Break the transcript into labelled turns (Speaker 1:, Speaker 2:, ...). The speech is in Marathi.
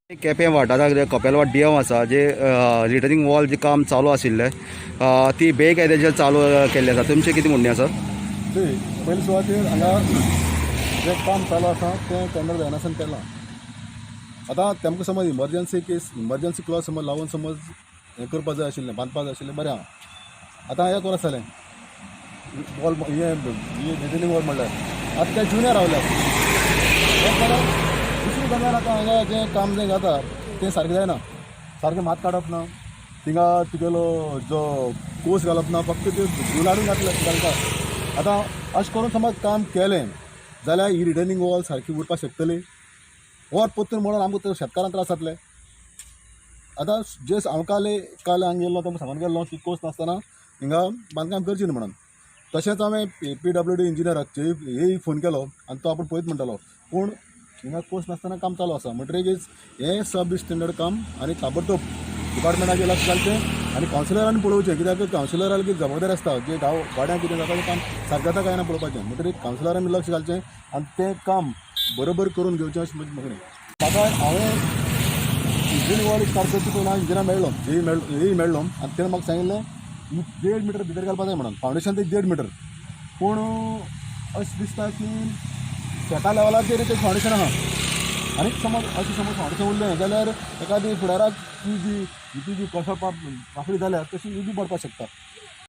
Speaker 1: केपें वाठाराक कपेलवाड डीएम आसा जे रिटर्निंग वॉल जे काम चालू आशिल्लें ती बेकायदेशीर चालू केल्लें आसा तुमचें कितें म्हणणें आसा?
Speaker 2: पयले सुवातेर हांगा जें काम चालू आसा तें टेंडर जायनासन केलां. आतां तेमकां समज इमर्जन्सी क्लॉज समज लावन समज हें करपा जाय आशिल्लें, बांदपा जाय आशिल्लें, बरें आहा. आतां एक वर्स जालें वॉल हें रिटर्निंग वॉल म्हणल्यार आतां ते जुन्या रावल्यात. दुसरी गजाल आतां हांगा जें काम जें जाता तें सारकें जायना. सारकें मात काडप ना, थिंगा तुगेलो जो कोस घालप ना, फक्त त्यो गुलाडून घालता. आतां अशें करून समज काम केलें जाल्यार ही रिटर्निंग वॉल सारकी उरपाक शकतली वर पत्तून म्हणून आमकां शेतकारांक त्रास जातले. आतां जे हांव काल हांगा गेल्लो तेमकां सांगून गेल्लो की कोस नासतना हिंगा बांदकाम करची न्ही म्हणून. तशेंच हांवें PWD इंजिनियराक हेय फोन केलो आनी तो आपूण पळयत म्हणटालो, पूण हिंगा कोस नासतना काम चालू आसा म्हणटकीच हें सब स्टँडर्ड काम आनी ताबडतोब डिपार्टमेंटाचें लक्ष घालचें आनी कावन्सिलरांनी पळोवचें, कित्याक कावन्सिलराक कितें जबाबदारी आसता जे वाड्याक कितें जाता तें काम सारकें जाता काय ना पळोवपाचें. म्हणटकीच कावन्सिलरांनी लक्ष घालचें आनी तें काम बरोबर करून घेवचें अशें म्हजें म्हणणें. म्हाका हांवें इंजिन वॉल स्टार्ट करचे पयलीं हांव इंजिना मेळ्ळो हेय मेळ्ळो आनी तेणें म्हाका सांगिल्लें 1.5 मिटर भितर घालपा जाय म्हणून. फावंडेशन ते 1.5 मिटर, पूण अशें दिसता की शेता लेवलाचेर तें फावंडेशन आहा आनी समज फावंडेशन उरलें जाल्यार एखादी फुडाराक ती जी कोसळपाक पापडी जाल्यार तशी ही बी पडपाक शकता.